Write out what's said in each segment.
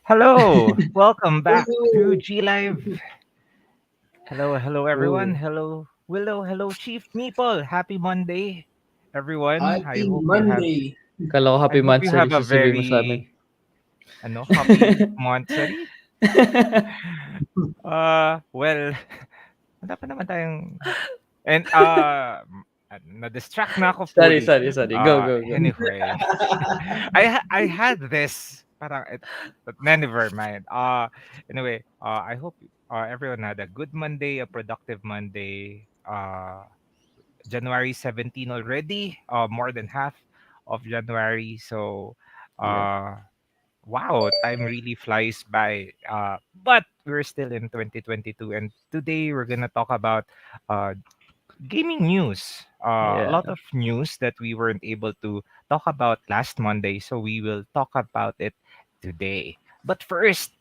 Hello, welcome back to Hello. GLive. Hello, everyone. Oh, Hello, Willow. Hello, Chief Meeple. Happy Monday, everyone. I Happy hope you have. Monday. kala ko I happy hope you have monthsary a sasabihin mo sa amin. very, happy monthsary. Well, wala pa naman tayong. And na-distract na ako Sorry, fully. sorry, sorry. Go, go, go. Anyway, I had this parang but never mind. Anyway, I hope everyone had a good Monday, a productive Monday. January 17 already. More than half of January. So, Yeah. uh wow, time really flies by. But we're still in 2022, and today we're gonna talk about uh gaming news. A Yeah. lot of news that we weren't able to talk about last Monday, so we will talk about it today. But first,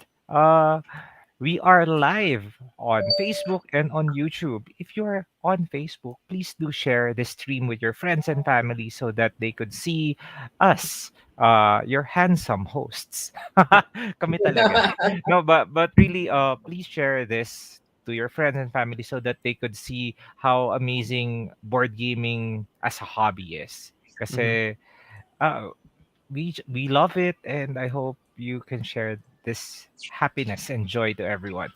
we are live on Facebook and on YouTube. If you're on Facebook, please do share the stream with your friends and family so that they could see us, your handsome hosts. Kami talaga. No, but really, please share this to your friends and family so that they could see how amazing board gaming as a hobby is. Mm-hmm. Kasi uh, we love it, and I hope you can share this happiness and joy to everyone.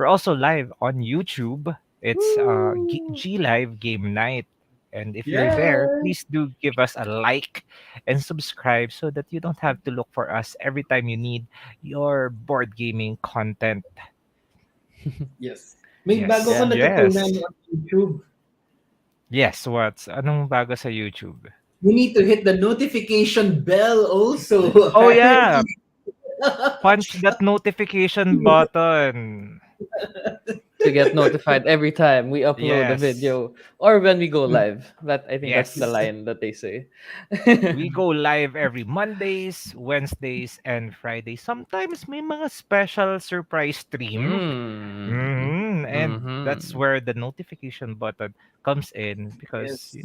We're also live on YouTube. It's Woo! G Live Game Night. And if you're there, Yeah. please do give us a like and subscribe so that you don't have to look for us every time you need your board gaming content. Yes. May bago Yes, ko Yeah. natutunan yes, on YouTube. yes. Anong bago sa YouTube? You need to hit the notification bell also, Oh yeah, apparently. punch that notification button. To get notified every time we upload a Yes. video or when we go live. That I think that's the Yes. line that they say. We go live every Mondays, Wednesdays, and Fridays. Sometimes may mga special surprise stream. mm. And that's Mm-hmm. where the notification button comes in because, Yes. E-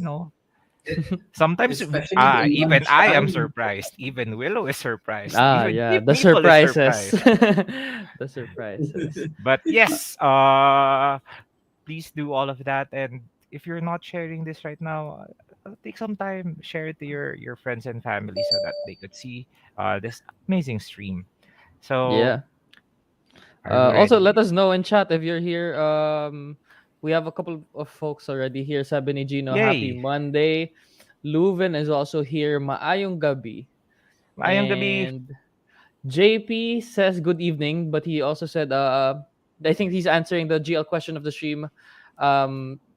sometimes Especially in even I am lunchtime. surprised. Even Willow is surprised. Ah, Even yeah. Chief The Meeple is surprises. surprised. The surprises. But Uh, yes, please do all of that. And if you're not sharing this right now, take some time, share it to your friends and family so that they could see this amazing stream. So, yeah. are we Also, let ready? us know in chat if you're here. We have a couple of folks already here. Sabi ni Gino, happy Yay! Monday. Leuven is also here. Maayong gabi. Ayong gabi. And JP says good evening, but he also said, I think he's answering the GL question of the stream,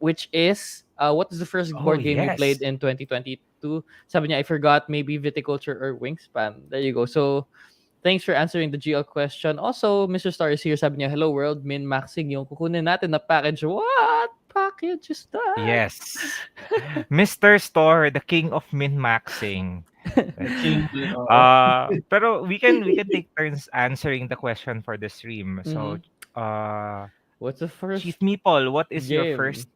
which is, what is the first Oh, board game you played yes. in 2022? Sabi niya, I forgot, maybe Viticulture or Wingspan. There you go. So, thanks for answering the GL question. Also, Mr. Star is here. Sabi niya, hello world, min-maxing yung kukunin natin na package. What package is that? Yes. Mr. Store, the king of min-maxing. The king. Oo. Pero we can take turns answering the question for the stream. So, Mhm. uh What's the Chief first Meeple, what is your game? first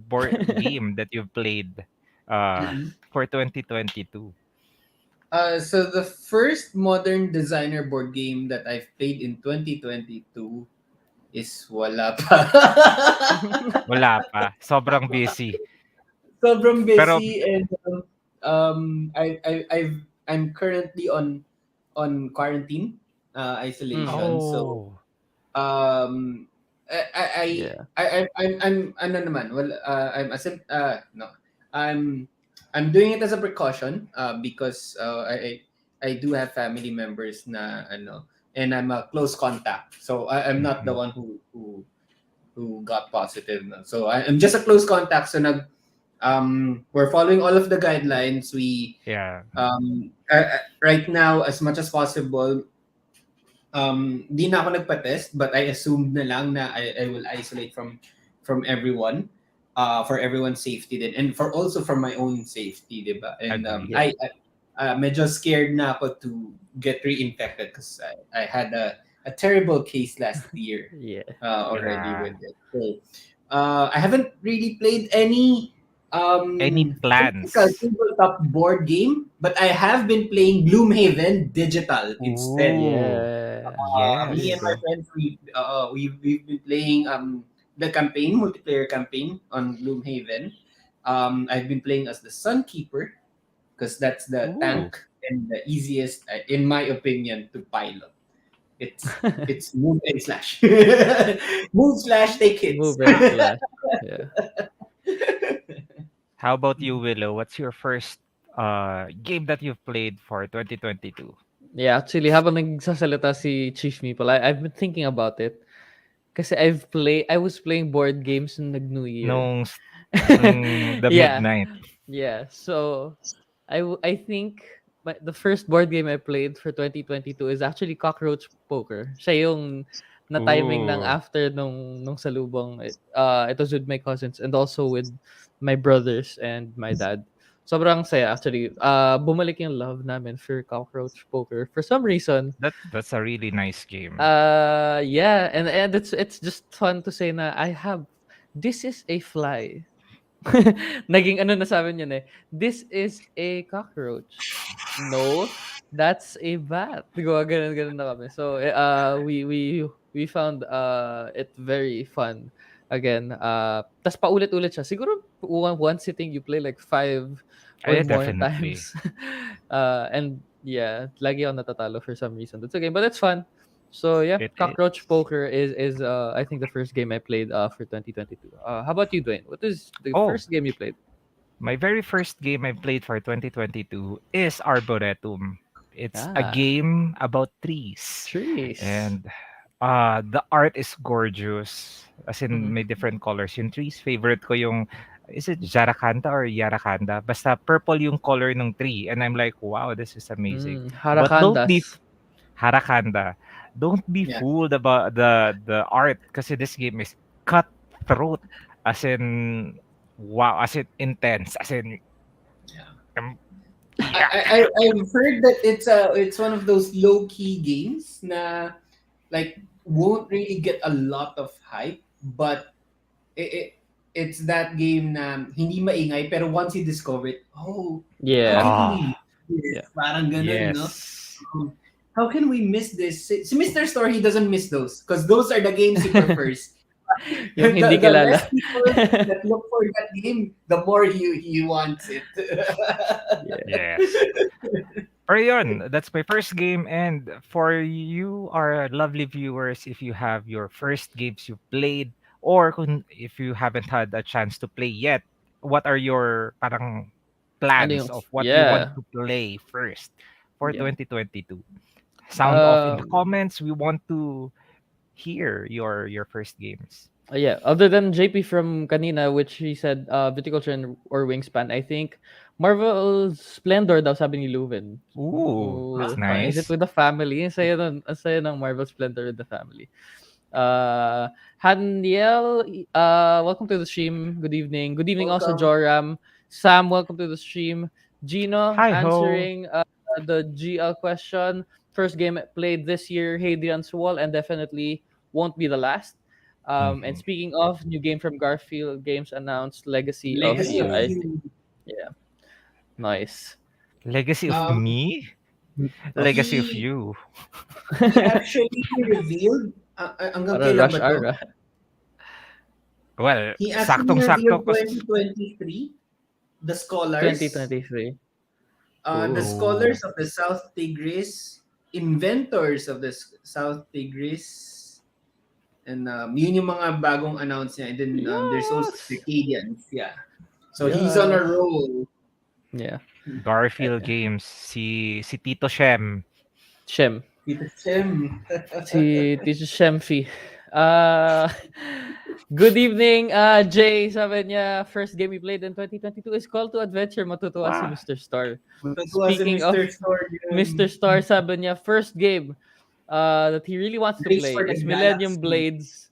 board game that you've played uh Mm-mm. for 2022? So the first modern designer board game that I've played in 2022 is wala pa. Wala pa. Sobrang busy. Sobrang Pero busy, and I'm currently on quarantine, Mm. isolation. So oh, um I Yeah. I'm ano naman, well, no, I'm I'm doing it as a precaution, because I do have family members na ano, and I'm a close contact, so I'm not the mhm. one who got positive, no? So I'm just a close contact, so we're following all of the guidelines. We Yeah. right now, as much as possible, di na ako nagpa-test, but I assumed na lang na I will isolate from everyone, for everyone's safety din, and for also for my own safety, di ba? And Agree. Yeah. medyo scared na ako to get reinfected because I had a terrible case last year, Yeah. already Yeah. with it. So I haven't really played any Any Typical plans? tabletop board game, but I have been playing Gloomhaven digital instead. Ooh, Yeah. Me and yes. my friends, we've been playing the campaign, multiplayer campaign on Gloomhaven. I've been playing as the Sunkeeper because that's the Ooh, tank and the easiest, in my opinion, to pilot. It's move and slash, move slash take hits. Move and slash. Yeah. how about you, Willow? What's your first game that you've played for 2022? Yeah, actually, habang nagsasalita si Chief Meeple, I've been thinking about it. Kasi I was playing board games nung nag-New Year. Nung nung the Yeah. midnight. Yeah. So, I think the first board game I played for 2022 is actually Cockroach Poker. Siya yung na-timing ng Ooh, after nung salubong. It was with my cousins and also with my brothers and my dad. Sobrang saya actually. Bumalik yung love namin for Cockroach Poker. For some reason, that's a really nice game. yeah, and it's just fun to say na I have this is a fly. Naging ano na sabi niya eh. This is a cockroach. No, that's a bat. Ganun na kami. So we found it very fun. Again, tas paulit-ulit siya. Siguro one sitting you play like 5 or Yeah, more definitely. times. And yeah, lagi ako natatalo for some reason. That's okay, but it's fun. So yeah, It Cockroach is. Poker is I think the first game I played for 2022. How about you, Duane? What is the Oh, first game you played? my very first game I played for 2022 is Arboretum. It's a Ah, game about trees. trees. And the art is gorgeous. As Mm-hmm. in, may different colors. Yung trees, favorite ko yung, is it Jarakanda or Yarakanda? Basta purple yung color ng tree. And I'm like, wow, this is amazing. But don't be Harakandas. Harakanda. Don't be Yeah. fooled about the art kasi this game is cutthroat. As in, wow, as in intense. As in, Yeah. um, yeah. I've heard that it's one of those low key games na like won't really get a lot of hype, but it's that game na hindi maingay pero once you discover it, oh, how Yeah. can we Ah, miss this? Yeah. Parang ganun, no? yes. How can we miss this? Si Mr. Store, he doesn't miss those because those are the games he prefers. Yung hindi The less kilala. people that look for that game, the more he wants it. Yeah. Yes. Pero yun, that's my first game. And for you, our lovely viewers, if you have your first games you played, or if you haven't had a chance to play yet, what are your parang Ano plans yung of what you want yeah. to play first for Yeah. 2022? Sound off in the Um comments. We want to hear your first games. yeah, other than JP from kanina, which he said viticulture or wingspan, I think Marvel Splendor daw sabi ni Leuven. Ooh, that's Ooh, fun. Is it nice. with the family? Ang saya ng Marvel Splendor with the family. Haniel, welcome to the stream. Good evening. Good evening also, Welcome. Joram. Sam, welcome to the stream. Gino Hi ho. answering the GL question. First game played this year, Hadrian's Wall, and definitely won't be the last. And Mhm. speaking of new game from Garfield Games announced, Legacy of Legacy You. of Ooh, I think, You. yeah, nice. legacy of Um, me, Of legacy of he you. he actually revealed, hanggang kailan Rush ba to? Hour. Well, He actually saktong-sakto revealed ko. 2023, the scholars, 2023. the Ooh. Oh, scholars of the South Tigris, inventors of the South Tigris, and yun yung mga bagong announce niya. And then there's also Yes. Circadians, yeah. So he's on a Yes. roll. Yeah. Garfield Eh, Games, si Tito Shem. Shem. Tito Shem. Si Teacher Shemfi. Uh, good evening, Jay. Sabi niya, first game we played in 2022 is Call to Adventure. Matutuwa si Wow. Mr. Star. Matutuwa si Speaking of Mr. Store Mr. yun. Star, sabi niya, first game that he really wants to Race play for the is Millennium Galaxy. Blades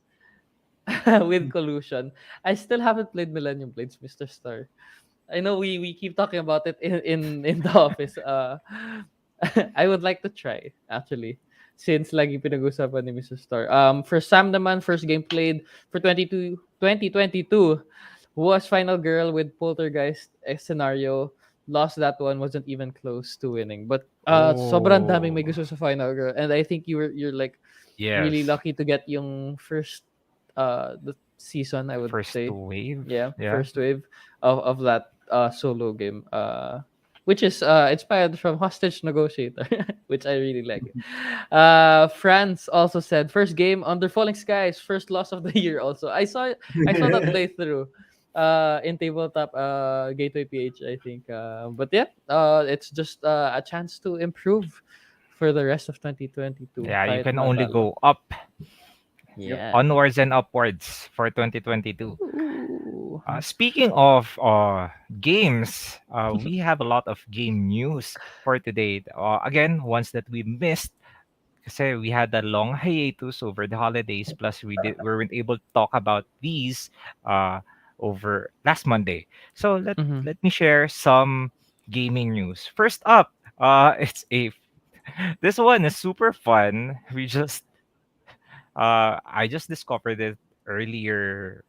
with Collusion. I still haven't played Millennium Blades, Mr. Star. I know we keep talking about it in the office. I would like to try actually since lagi pinag-usapan ni Mr. Star. For Sam naman, first game played for 2022 was Final Girl with Poltergeist scenario. Lost that one, wasn't even close to winning. But sobrang daming may Oh, gusto sa Final Girl, and I think you're like really yes. lucky to get yung first the season, I would First say. wave. Yeah, Yeah. first wave of that solo game. Which is inspired from Hostage Negotiator, which I really like. France also said first game under falling skies, first loss of the year. Also, I saw that playthrough in tabletop gateway PH, I think. But yeah, it's just a chance to improve for the rest of 2022. Yeah, you Kahit can only matalo. go up, Yep. Yeah. onwards and upwards for 2022. Ooh. Speaking of games, we have a lot of game news for today. Again, ones that we missed kasi we had a long hiatus over the holidays. Plus, we weren't able to talk about these uh, over last Monday. So Mm-hmm. let me share some gaming news. First up, it's a this one is super fun. I just discovered it earlier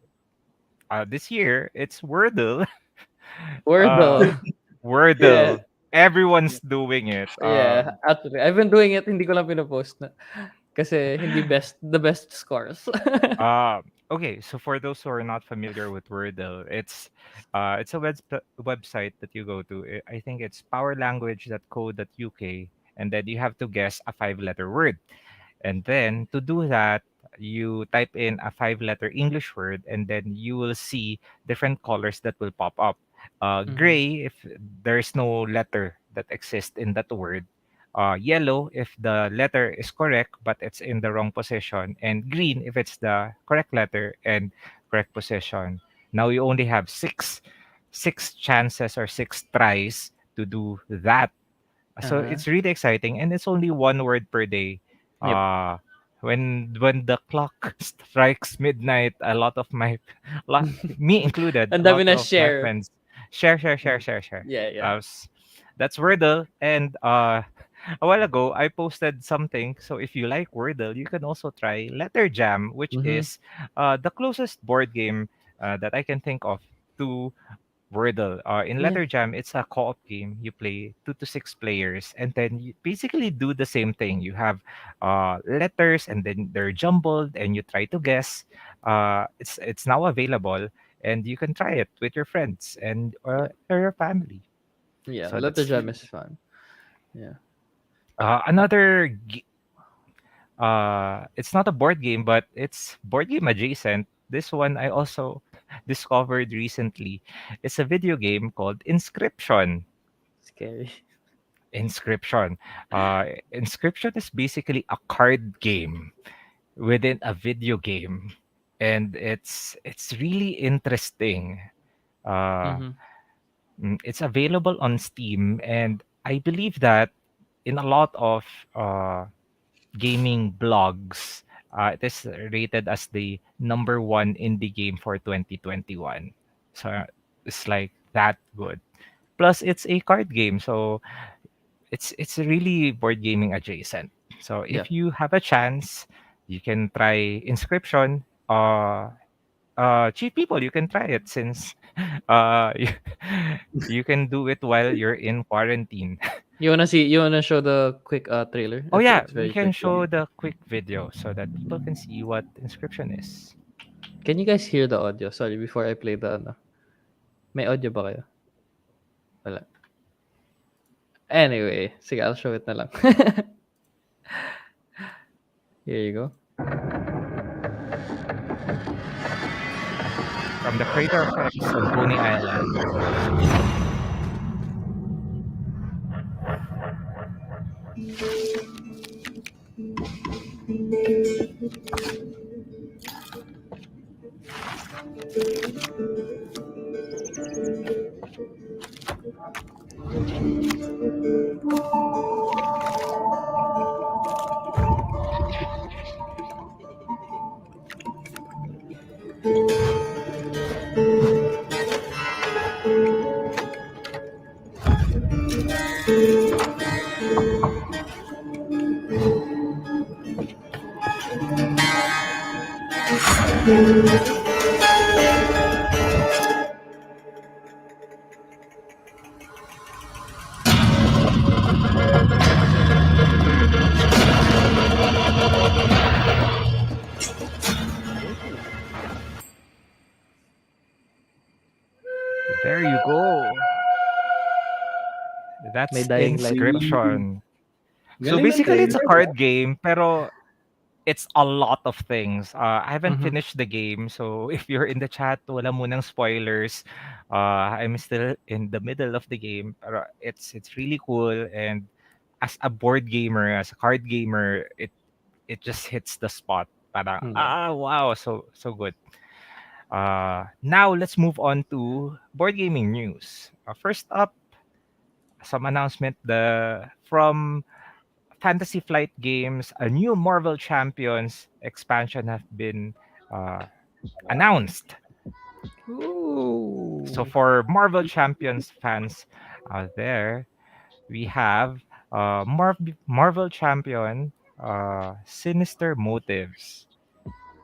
this year. It's Wordle. uh, Wordle. Yeah. Wordle. Everyone's doing it. Yeah, actually, I've been doing it, hindi ko lang pinopost na. Kasi hindi the best scores. Uh, okay, so for those who are not familiar with Wordle, it's a website that you go to. I think it's powerlanguage.co.uk, and then you have to guess a five-letter word. And then to do that, you type in a five-letter English word, and then you will see different colors that will pop up. Mhm. Gray if there's no letter that exists in that word. Yellow if the letter is correct but it's in the wrong position, and green if it's the correct letter and correct position. Now you only have six chances or six tries to do that, so Uh-huh. it's really exciting, and it's only one word per day. Yep. Uh when the clock strikes midnight, a lot of my lot, me included, Ang a dami lot na of my share. friends Mhm. share. Yeah, yeah. That's Wordle, and a while ago I posted something. So if you like Wordle, you can also try Letter Jam, which Mhm. is the closest board game that I can think of to Wordle. In Yeah. Letter Jam, it's a co-op game. You play 2 to 6 players, and then you basically do the same thing. You have letters, and then they're jumbled, and you try to guess. It's now available, and you can try it with your friends and Yeah. or your family. Yeah, So Letter that's Jam is fun. Yeah. Uh, another. It's not a board game, but it's board game adjacent. This one I also discovered recently. It's a video game called Inscription. Scary. Inscription. Inscription is basically a card game within a video game, and it's really interesting. Uh, Mhm. it's available on Steam, and I believe that in a lot of gaming blogs, it is rated as the number one indie game for 2021. So it's like that good. Plus, it's a card game, so it's really board gaming adjacent. So Yep. if you have a chance, you can try Inscription. Cheap people, you can try it since you, you can do it while you're in quarantine. You wanna show the quick trailer? Oh yeah, It's we very can quick. show the quick video so that people can see what Inscription is. Can you guys hear the audio? Sorry, before I play the ano. May audio ba kayo? Wala. Anyway, sige, I'll show it na lang. Here you go. From the Crater Effects on Coney Island. There you go. May That's dying light pa. Mm. Inscription. So Galing ng basically, it's a trailer. card game, pero it's a lot of things. I haven't Mhm. finished the game, so if you're in the chat, wala munang spoilers. I'm still in the middle of the game, pero it's really cool. And as a board gamer, as a card gamer, it just hits the spot. Parang Yeah. wow, so good. Now let's move on to board gaming news. First up, some announcement the from Fantasy Flight Games, a new Marvel Champions expansion have been uh, announced. So Ooh. for Marvel Champions fans out there, we have Marvel Champion Sinister Motives.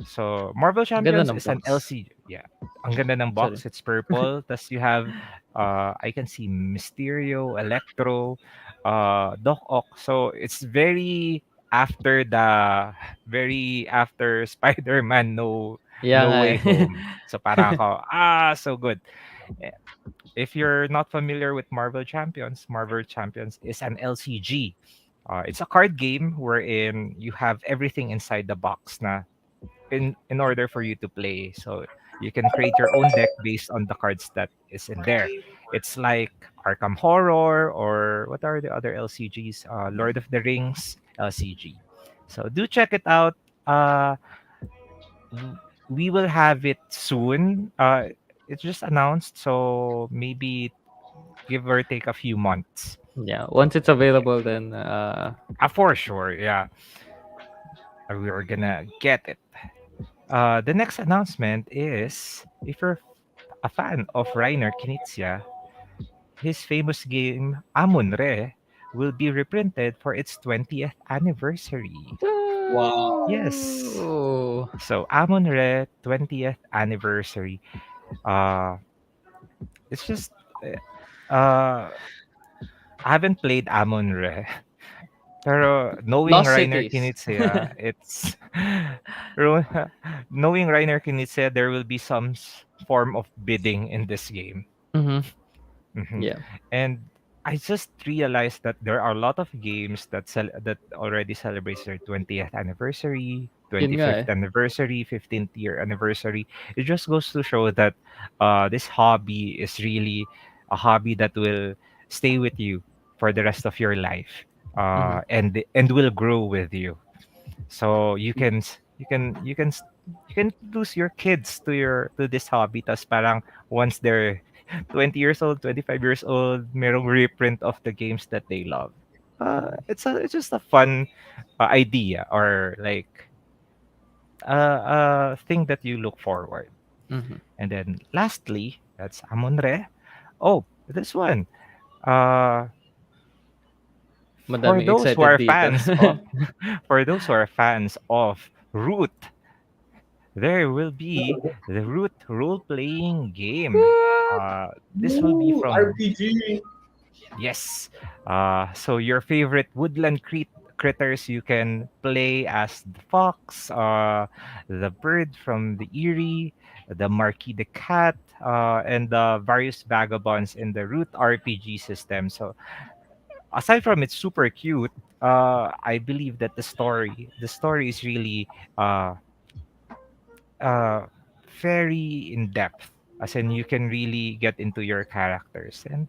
So, Marvel Ganda Champions ng is an box. LC. Yeah. Ang ganda ng Sorry. box. It's purple. Tapos you have, I can see Mysterio, Electro, Doc Ock. So, it's very after Spider-Man Yeah No nga Way eh. Home. So, parang ako, so good. Eh, If you're not familiar with Marvel Champions is an LCG. It's a card game wherein you have everything inside the box na in order for you to play. So you can create your own deck based on the cards that is in there. It's like Arkham Horror or what are the other LCGs? Lord of the Rings LCG. So do check it out. Uh, we will have it soon. It's just announced, so maybe give or take a few months. Yeah. Once it's Yeah. available, then For sure, yeah. We are gonna get it. The next announcement is if you're a fan of Reiner Knizia, his famous game Amun-Re will be reprinted for its 20th anniversary. Wow. Yes. Ooh. So Amun-Re 20th anniversary. Uh it's just uh I haven't played Amun-Re. Pero knowing Lost Reiner Cities. Knizia, it's Ro- knowing Reiner Knizia, there will be some form of bidding in this game. Mhm. Mhm. Yeah. And I just realized that there are a lot of games that already celebrates their 20th anniversary, Yun nga 25th eh. anniversary, 15th year anniversary. It just goes to show that this hobby is really a hobby that will stay with you for the rest of your life, Mhm. and will grow with you. So you can lose your kids to this hobby. Tas parang once they're 20 years old, 25 years old, merong reprint of the games that they love. It's just a fun idea or like thing that you look forward. Mhm. And then lastly, that's Amonre. Oh, this one. Uh, for Madaming those who excited are dito. fans of for those who are fans of Root, there will be the Root role-playing game. What? This will be Ooh, from RPG. yes. So your favorite woodland critters you can play as the fox, the bird from the Eerie, the Marquis the cat, and the various vagabonds in the Root RPG system. So aside from it's super cute, I believe that the story is really uh very in depth, as in you can really get into your characters. And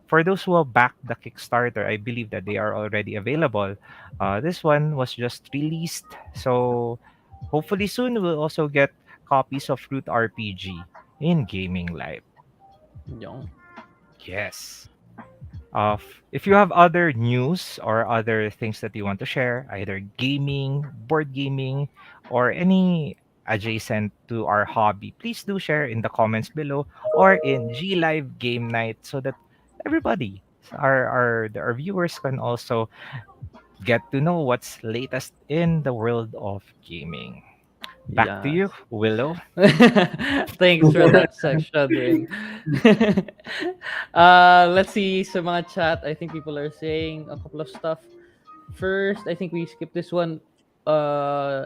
for those who have backed the Kickstarter, I believe that they are already available. This one was just released, so hopefully soon we'll also get copies of Root RPG in Gaming Live. Yung. Yes. If you have other news or other things that you want to share, either gaming, board gaming, or any adjacent to our hobby, please do share in the comments below or in GLive Game Night so that everybody, our viewers can also get to know what's latest in the world of gaming. Back to Yes. you, Willow. Thanks for that section, Duane. Let's see sa mga chat. I think people are saying a couple of stuff. First, I think we skipped this one.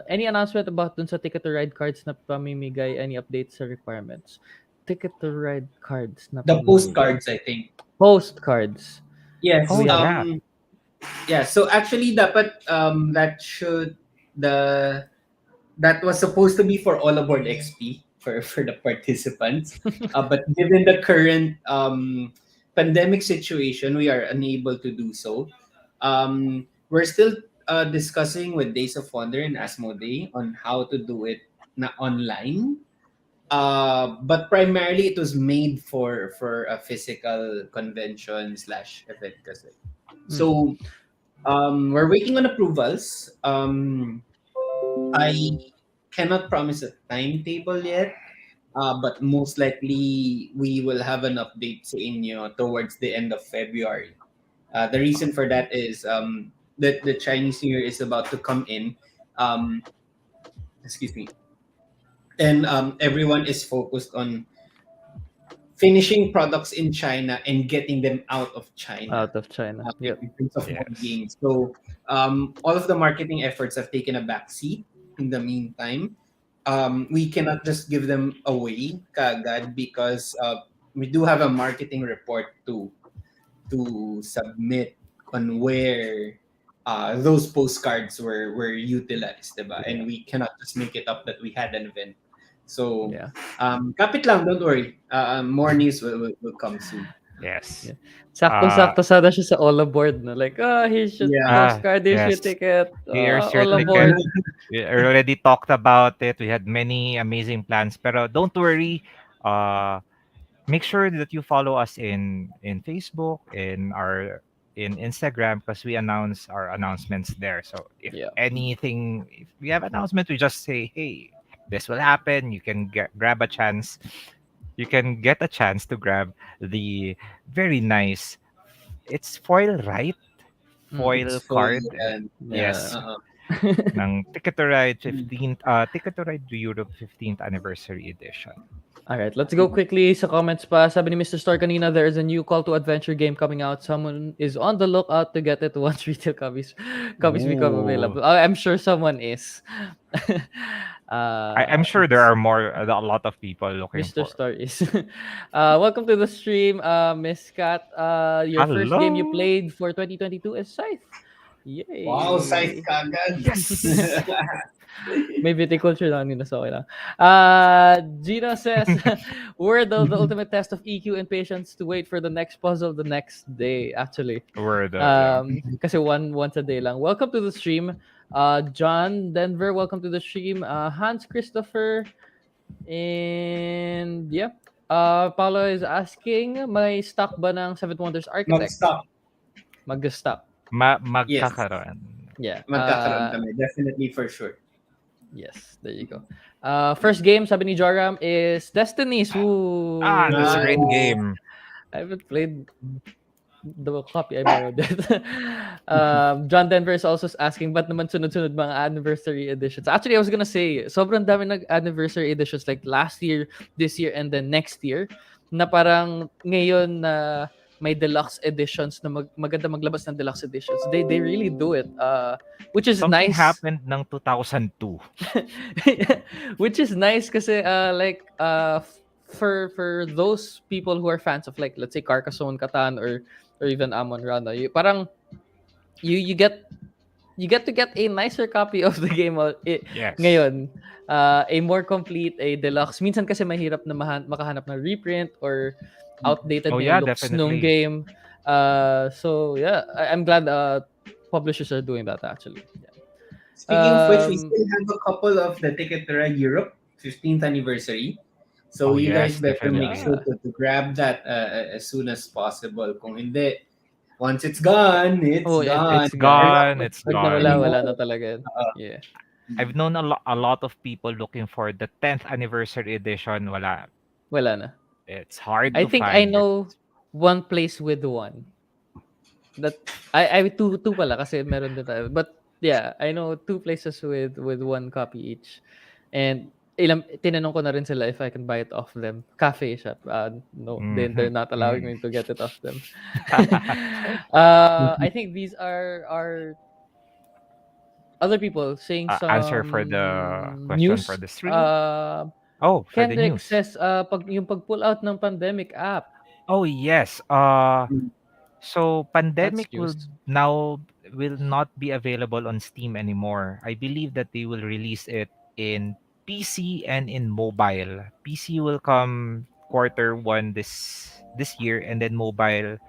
Any announcement about dun sa Ticket to Ride cards na pamimigay? Any updates sa requirements? Ticket to Ride cards na The pinili. postcards, I think. Postcards. Do Yes. we Oh, have? yeah. Yeah. So actually, dapat that should the that was supposed to be for all aboard XP for the participants. But given the current pandemic situation, we are unable to do so. We're still discussing with Days of Wonder and Asmodee on how to do it online. But primarily it was made for a physical convention slash event kasi. Mm. So we're waiting on approvals. I cannot promise a timetable yet, but most likely we will have an update sa inyo towards the end of February. The reason for that is that the Chinese New Year is about to come in. Um, excuse me. And everyone is focused on finishing products in China and getting them out of China Out of China. Yep. in terms of board Yes. games. So all of the marketing efforts have taken a backseat in the meantime. We cannot just give them away kagad because we do have a marketing report to submit on where those postcards were utilized, diba? Yeah. And we cannot just make it up that we had an event. So, Yeah. kapit lang, don't worry. More news will come soon. Yes. Yeah. Saktong-sakto sana siya sa all aboard na like, here's your Yeah. postcard, here's your Yes. ticket, Here's your all ticket. aboard. We already talked about it. We had many amazing plans. Pero don't worry. Make sure that you follow us in Facebook, in Instagram, because we announce our announcements there. So Yeah. if we have announcement, we just say, hey, this will happen. You can grab a chance. You can get a chance to grab the very nice. It's foil, right? It's Foil full card. and yeah. Yes. Ng Ticket to Ride 15th, Ticket to Ride to Europe 15th anniversary edition. Alright, let's go quickly sa comments pa. Sabi ni Mr. Star kanina, there is a new call to adventure game coming out. Someone is on the lookout to get it once retail copies become Ooh. available. I'm sure someone is. I'm sure there are a lot of people looking Mr. for. Star is. Welcome to the stream, Miss Kat. Your first game you Hello. played for 2022 is Scythe. Wow, size Yay! kagad. Yes. May viticulture lang nila, so okay lang. Gina says, Wordle, the ultimate test of EQ and patience to wait for the next puzzle the next day, actually. Word. Yeah. Kasi once a day lang. Welcome to the stream. John Denver, welcome to the stream. Hans Christopher, and yeah. Paolo is asking, may stock ba ng Seven Wonders Architect? Mag-stop. Mag-stock. Yes. Magkakaroon. Yeah. Magkakaroon kami. Definitely for sure. Yes, there you go. First game, sabi ni Joram, is Destinies. Ooh. That's a great Nice. game. I haven't played the copy I borrowed it. John Denver is also asking, ba't naman sunod-sunod mga anniversary editions? Actually, I was gonna say, sobrang dami nag-anniversary editions like last year, this year, and then next year, na parang ngayon na may deluxe editions na maganda maglabas ng deluxe editions. They really do it. Which is Something nice. happened ng 2002. Which is nice kasi for those people who are fans of like let's say Carcassonne, Catan, or even Amon Rana, parang you get to get a nicer copy of the game Yes. ngayon. A more complete, a deluxe. Minsan kasi mahirap na makahanap ng reprint or outdated Oh, na yeah, yung looks nung definitely. game. So yeah, I'm glad publishers are doing that actually. Yeah. Speaking of which, we still have a couple of the Ticket to Ride Europe 15th anniversary. So Oh, you yes, guys better make definitely. sure to grab that as soon as possible. Kung hindi, once it's gone, it's gone. It's gone. They're not It's Pag gone. nawala na talaga. Yeah. I've known a lot of people looking for the 10th anniversary edition. Wala. Wala na. It's hard I to think I find. know one place with one. That I two pala kasi meron din tayo. But yeah, I know two places with one copy each. And tinanong ko na rin sila if I can buy it off them. Cafe shop. No, they're not allowing me to get it off them. I think these are other people saying some Answer for the question news. for the stream. Oh, for the Kendrick news. says, yung pag-pull out ng pandemic app. Oh, yes. So That's pandemic news. will not be available on Steam anymore. I believe that they will release it in PC and in mobile. PC will come quarter one this year, and then mobile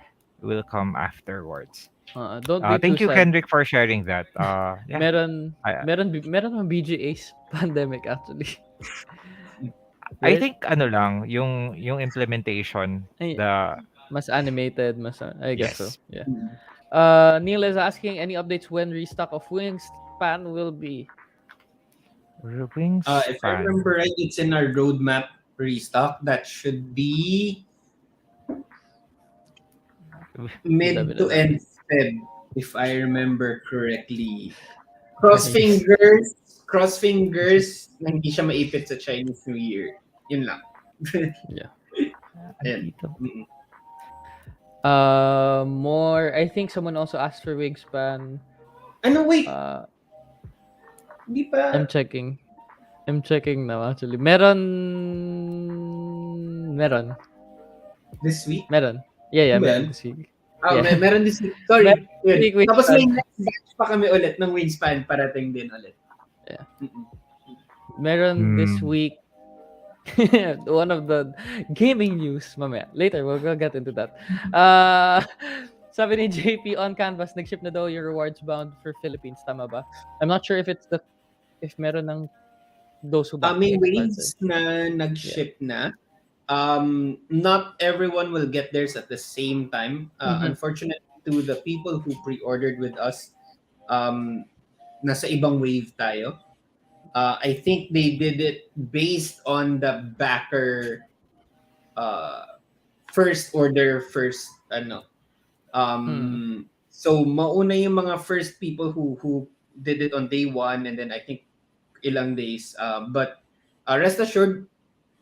will come afterwards. Don't be too Thank you, sad. Kendrick, for sharing that. Yeah, Meron, I meron ng BGA's pandemic actually. I Right? think ano lang yung implementation, Ay, the mas animated, I guess so. yes, Yeah. Neil is asking any updates when restock of Wingspan will be. If I Wingspan. remember right, it's in our roadmap restock. That should be mid to Dabi. end Feb, if I remember correctly. Nice. Cross fingers na hindi siya maipit sa Chinese New Year. Yun lang. Yeah. Ayan. Andito. Mm. More. I think someone also asked for Wingspan. Ano, wait. Di pa. I'm checking. Now actually. Meron. This week? Meron. Yeah, Ba meron yan? this week. Ah, Yeah. meron this week. Sorry. Meron Yun. this week, Tapos Wingspan. may next batch pa kami ulit ng Wingspan parating din ulit. Yeah. Mm-mm. Meron this week. One of the gaming news mamaya. Later, we'll get into that. Sabi ni JP on Canvas, nag-ship na daw yung rewards bound for Philippines. Tama ba? I'm not sure if meron ng those who back May the Kickstarter. waves na nag-ship na. Not everyone will get theirs at the same time. Unfortunately, to the people who pre-ordered with us, nasa ibang wave tayo. I think they did it based on the backer first order first ano. So mauna yung mga first people who did it on day one, and then I think ilang days. But rest assured,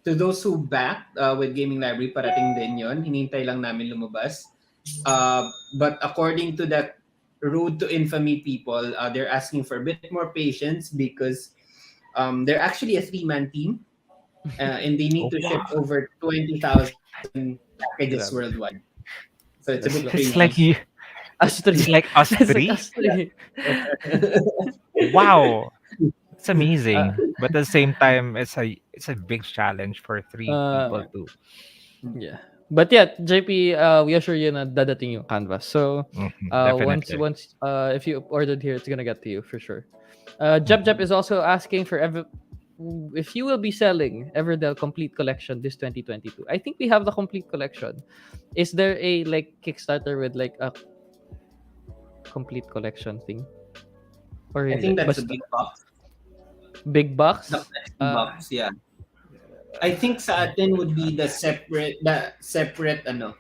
to those who backed with Gaming Library, parating din yon. Hinintay lang namin lumabas. But according to that Road to Infamy people, they're asking for a bit more patience because they're actually a 3-man team, and they need to ship over 20,000 packages worldwide. So it's a bit It's crazy. like you. It's like us three. Wow, it's amazing. But at the same time, it's a big challenge for three people too. Yeah. But yeah, JP, we assure you na dadating yung Canvas. So Definitely. once if you ordered here, it's gonna get to you for sure. Jep is also asking for if you will be selling Everdell Complete Collection this 2022. I think we have the Complete Collection. Is there a like Kickstarter with like a Complete Collection thing? Or I think that's a big box. Big box? The box, yeah. I think sa atin would be the separate ano.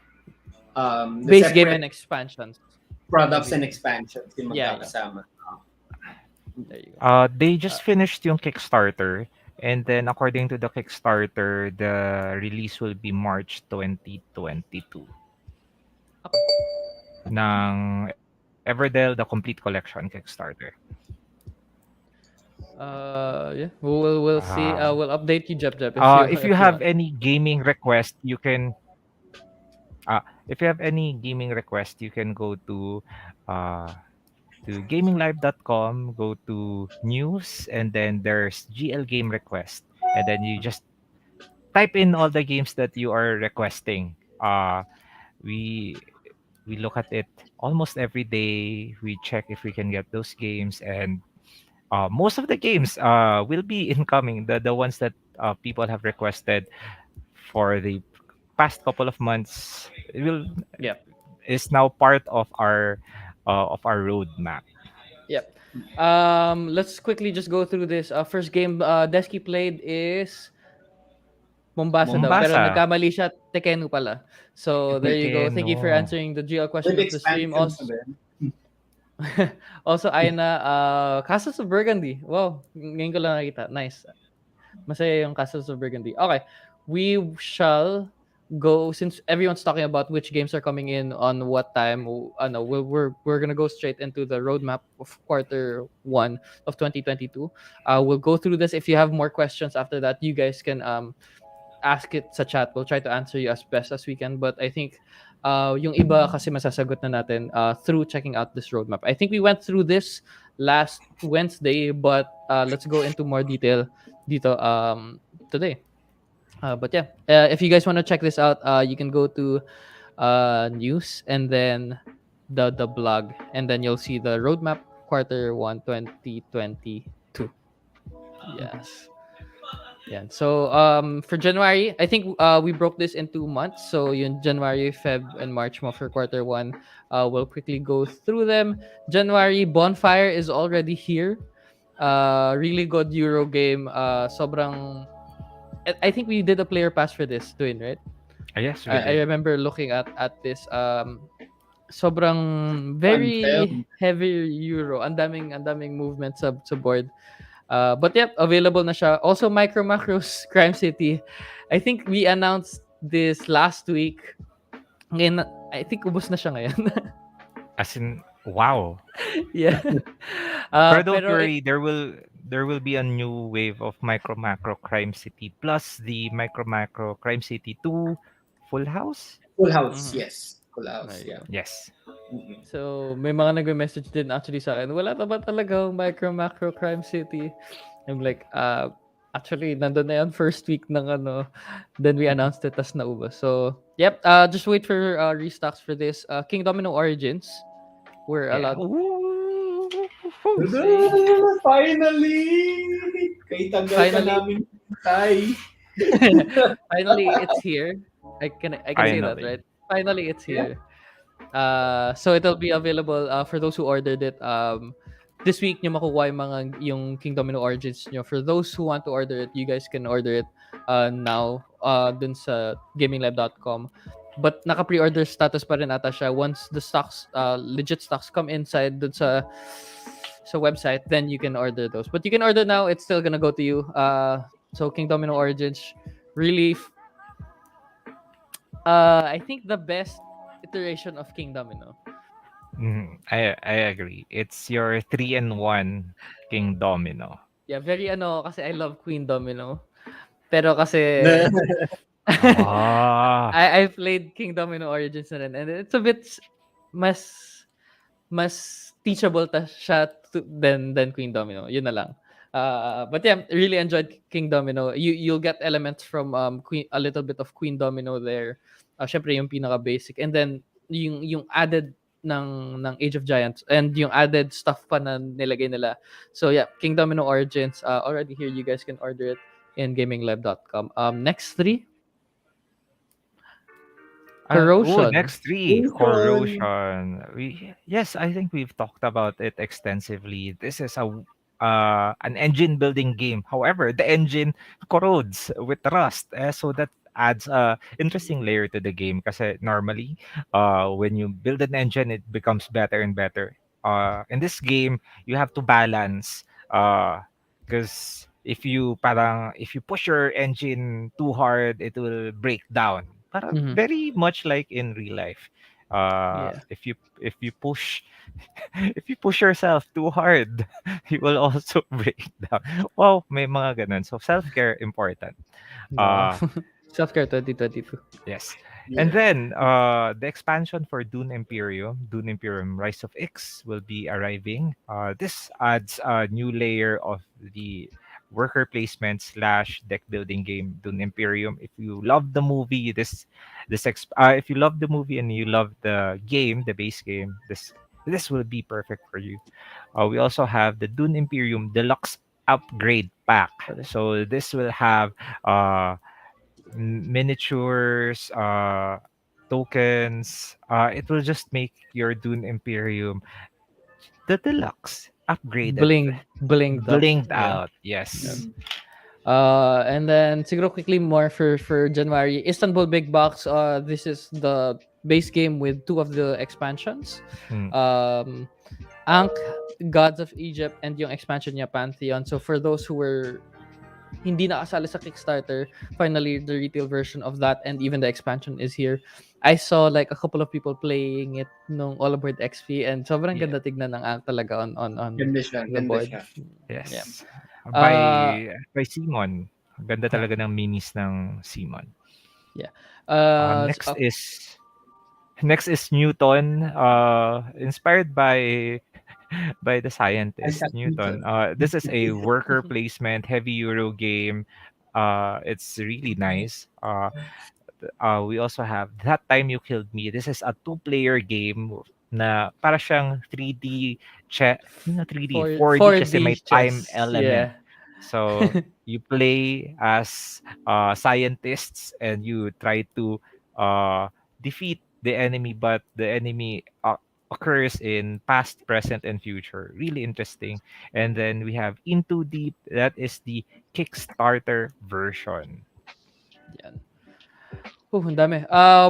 The base separate game and expansions. products and expansions yung magkakasama. There you go. They just finished yung Kickstarter, and then according to the Kickstarter, the release will be March 2022. Ng Everdell, the Complete Collection Kickstarter. Yeah, we'll see. We'll update you, Jep. If you have any gaming request, you can. If you have any gaming request, you can go to gaminglive.com, go to news, and then there's GL game request, and then you just type in all the games that you are requesting. We look at it almost every day. We check if we can get those games, and most of the games will be incoming. The ones that people have requested for the past couple of months is now part of our roadmap. Yep. Let's quickly just go through this. First game Desky played is Mombasa daw. Pero nagkamali siya, Tekenu pala. So there you go. Thank you for answering the GL question of the stream. Also, Aina, Castles of Burgundy. Wow, ngayon ko lang nakita. Nice. Masaya yung Castles of Burgundy. Okay. We shall go, since everyone's talking about which games are coming in on what time. No, we're gonna go straight into the roadmap of Q1 of 2022. We'll go through this. If you have more questions after that, you guys can ask it sa chat. We'll try to answer you as best as we can. But I think yung iba kasi masasagot na natin through checking out this roadmap. I think we went through this last Wednesday, but let's go into more detail dito today. But yeah, if you guys want to check this out, you can go to news and then the blog, and then you'll see the roadmap Q1 2022. Yes. Yeah. So for January, I think we broke this into months. So yun January, Feb, and March mo for Q1. We'll quickly go through them. January, Bonfire is already here. Really good Euro game. Sobrang I think we did a player pass for this, Duane, right? Yes, we I did. remember looking at this. Sobrang Fun very film. heavy Euro. Ang daming movement sa board. But yep, available na siya. Also, Micro Macros Crime City. I think we announced this last week. Ngayon, I think ubos na siya ngayon. As in, wow. Yeah. But don't Pero worry, there will be a new wave of Micro Macro Crime City plus the Micro Macro Crime City 2 Full House. Full House, Mhm. yes. Full There House, you yeah. go. Yes. Mm-mm. So, may mga nagme-message din actually sa akin, wala na ba talaga ang Micro Macro Crime City? I'm like, actually, nandun na yan first week ng ano. Then we announced it, tas naubos. So, yep, just wait for restocks for this. King Domino Origins, where a Yeah. lot Ooh. say, Finally! Kay tagal ka finally, namin hintay. finally, it's here. I can say that, Finally. right? Finally, it's Yeah. here. So it'll be available for those who ordered it. This week nyo makukuha yung King Domino Origins nyo. For those who want to order it, you guys can order it now dun sa gaminglive.com. But naka-pre-order status pa rin ata siya. Once the stocks, legit stocks come inside dun sa website, then you can order those. But you can order now. It's still gonna go to you. So King Domino Origins, really, I think the best iteration of King Domino. I agree. It's your 3-in-1 King Domino. Yeah, very kasi I love Queen Domino. Pero kasi Ah. I played King Domino Origins na rin, and it's a bit mas mas teachable siya than Queen Domino. Yun na lang. But yeah, really enjoyed King Domino. You'll get elements from Queen, a little bit of Queen Domino there. Syempre yung pinaka basic, and then yung added ng Age of Giants, and yung added stuff pa na nilagay nila. So yeah, King Domino Origins already here. You guys can order it in gaminglive.com. Next 3, Corrosion. Next 3, Corrosion. Corrosion. Yes, I think we've talked about it extensively. This is an engine building game. However, the engine corrodes with rust, so that adds a interesting layer to the game. Kasi normally, when you build an engine, it becomes better and better. In this game, you have to balance. Because if you push your engine too hard, it will break down. Parang Mhm. very much like in real life. Yeah. If you push if you push yourself too hard, you will also break down. Wow, may mga ganun. So self-care important. Wow. Uh Self-care 2022. yes. And Yeah. then the expansion for Dune Imperium Rise of X will be arriving. This adds a new layer of the worker placement slash deck building game Dune Imperium. If you love the movie, if you love the movie and you love the game, the base game, this will be perfect for you. We also have the Dune Imperium Deluxe Upgrade Pack. Sorry. So this will have miniatures, tokens. It will just make your Dune Imperium the deluxe, upgraded, Blinged up. blinged Yeah. out. Yes. Mm. And then siguro quickly more for January, Istanbul Big Box. This is the base game with 2 of the expansions. Mm. Ankh, Gods of Egypt, and yung expansion niya Pantheon. So for those who were hindi nakasali sa Kickstarter. Finally, the retail version of that and even the expansion is here. I saw like a couple of people playing it nung All Aboard XP and sobrang Yeah. ganda tignan ng talaga on Ganda siya, the ganda board. siya. Yeah. Yes. Uh, By Simon. Ang ganda yeah. talaga ng minis ng Simon. Yeah. Uh, next is next is Newton. Inspired by the scientist Isaac Newton. Newton. This is a worker placement heavy Euro game. It's really nice. We also have That Time You Killed Me. This is a two-player game na para siyang 3D no, 3D, 4D kasi 4D may time chess. element. Yeah. So you play as scientists and you try to defeat the enemy, but the enemy occurs in past, present, and future. Really interesting. And then we have Into Deep. That is the Kickstarter version. Yan. Ang dami.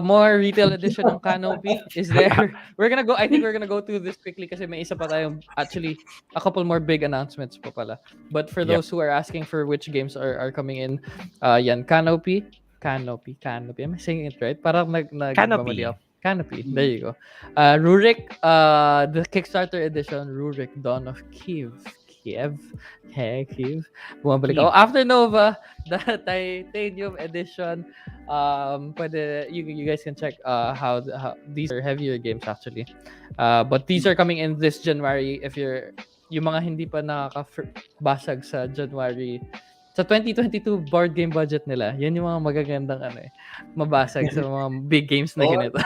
More retail edition ng Canopy is there. I think we're gonna go through this quickly kasi may isa pa tayong, actually, a couple more big announcements pa pala. But for Yep. those who are asking for which games are coming in, yan, Canopy. Am I saying it right? Parang nagmamali Canopy. ako. Canopy. There you go. Rurik, the Kickstarter edition, Rurik, Dawn of Kiev. Kiev. Bumabalik Kiev. ako. After Nova, the Titanium edition. You guys can check how these are heavier games actually. But these are coming in this January. If you're yung mga hindi pa nakakabasag sa January sa 2022 board game budget nila, yan yung mga magagandang mabasag sa mga big games na ganito.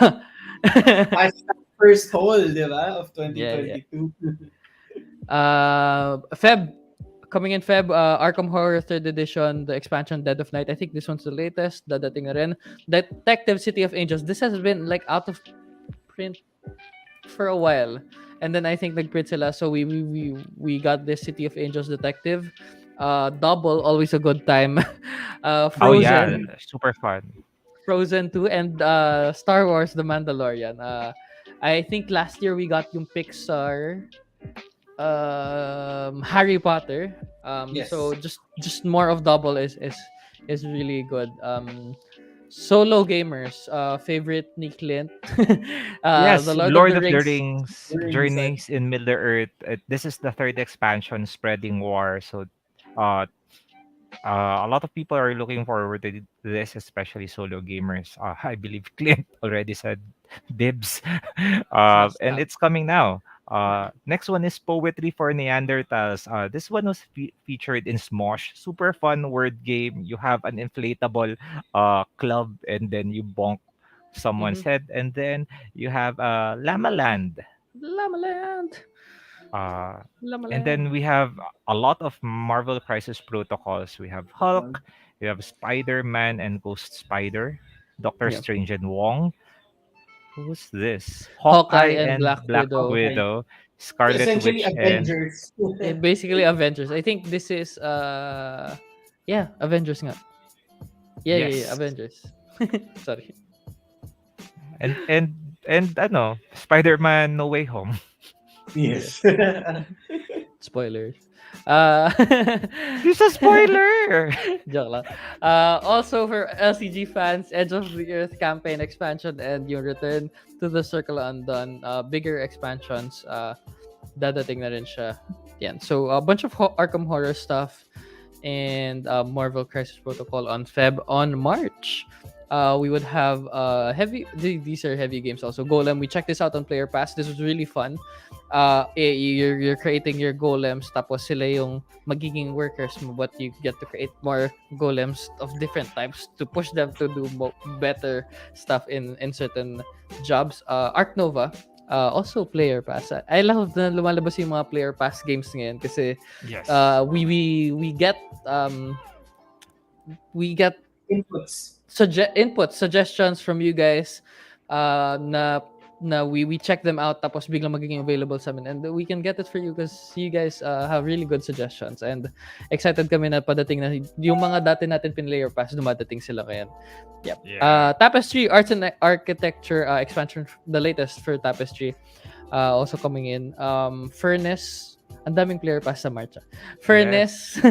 Hashtag first hole, di ba? Of 2022. Coming in Feb, Arkham Horror 3rd Edition, the expansion Dead of Night. I think this one's the latest. Dadating na rin. Detective City of Angels. This has been like out of print for a while. And then I think nag-print sila. So we got this City of Angels Detective. Double, always a good time. Frozen. Oh yeah, super fun. Frozen 2 and Star Wars The Mandalorian. I think last year we got yung Pixar Harry Potter. Yes. So just more of double is really good. Solo gamers, favorite ni Clint. Yes, The Lord of the Rings, Rings, Journeys in Middle Earth. This is the third expansion, Spreading War. So, a lot of people are looking forward to this, especially solo gamers. I believe Clint already said dibs, and it's coming now. Next one is Poetry for Neanderthals. This one was featured in Smosh. Super fun word game. You have an inflatable club, and then you bonk someone's head, and then you have Lamaland. Lamaland. And then we have a lot of Marvel Crisis Protocols. We have Hulk, we have Spider-Man and Ghost Spider, Doctor Yep. Strange and Wong. Who's this? Hawkeye Hawkeye and and Black Black Widow. Widow, Scarlet Essentially Witch, and Avengers. Basically Avengers. I think this is Avengers nga. Yeah, yes, Avengers. Sorry. and ano, Spider-Man No Way Home. Yes. Spoilers. This is a spoiler. Joke lang. Also for LCG fans, Edge of the Earth campaign expansion and yung return to the Circle Undone, bigger expansions, dadating na rin siya. Yan. So a bunch of Arkham Horror stuff and Marvel Crisis Protocol on March. We would have these are heavy games also. Golem, we checked this out on Player Pass. This was really fun. You're creating your golems, tapos sila yung magiging workers mo, but you get to create more golems of different types to push them to do better stuff in certain jobs. Arc Nova, also Player Pass. I love na lumalabas yung mga Player Pass games ngayon kasi Yes. we get Inputs. suggestions from you guys na we check them out tapos biglang magiging available sa amin and we can get it for you because you guys have really good suggestions and excited kami na padating na yung mga dati natin pinlayer pass dumadating sila ngayon. Yep. Yeah. Tapestry Arts and Architecture expansion, the latest for Tapestry, also coming in. Furnace, ang daming player pass sa March. Furnace,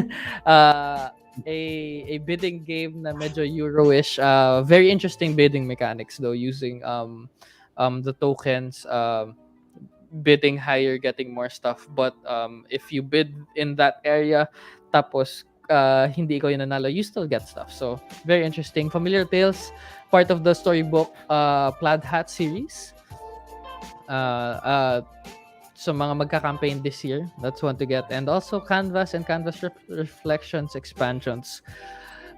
a bidding game na medyo Euro-ish. Very interesting bidding mechanics though, using the tokens, bidding higher, getting more stuff. But if you bid in that area, tapos hindi ikaw yung nanalo, you still get stuff. So very interesting. Familiar Tales, part of the storybook Plaid Hat series. So mga magka-campaign this year. That's one to get. And also Canvas and Canvas Reflections expansions.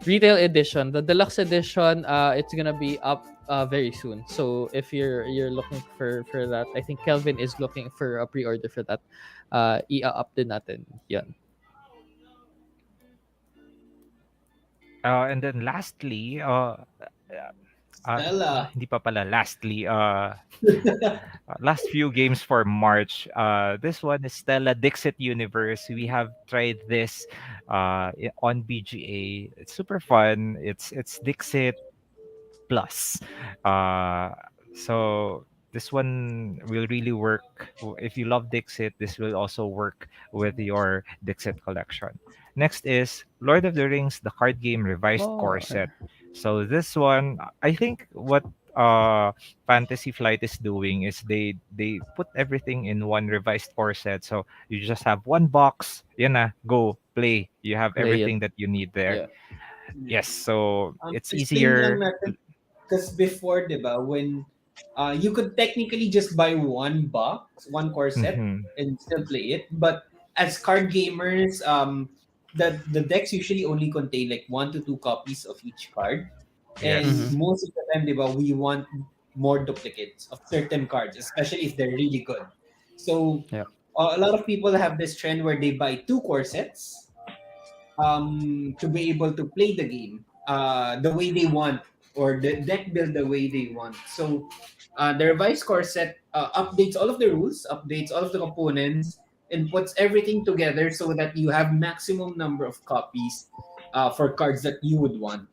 Retail edition. The deluxe edition, it's gonna be up very soon. So if you're looking for that, I think Kelvin is looking for a pre-order for that. I-up din natin. Yan. And then lastly, Stella. hindi pa pala. Lastly, last few games for March. This one is Stella Dixit Universe. We have tried this on BGA. It's super fun. It's Dixit Plus. So this one will really work. If you love Dixit, this will also work with your Dixit collection. Next is Lord of the Rings, the card game revised core set. So this one, I think what Fantasy Flight is doing is they put everything in one revised core set. So you just have one box, yan na, go play. You have Play it. everything that you need there. Yeah. Yes, so it's Explain lang easier. natin. Because before, di ba, when you could technically just buy one box, one core set, Mhm. and still play it. But as card gamers, the decks usually only contain like 1 to 2 copies of each card. And Yes. most of the time, di ba, we want more duplicates of certain cards, especially if they're really good. So Yeah. a lot of people have this trend where they buy 2 core sets to be able to play the game the way they want, or the deck build the way they want. So the revised core set updates all of the rules, updates all of the components, and puts everything together so that you have maximum number of copies for cards that you would want.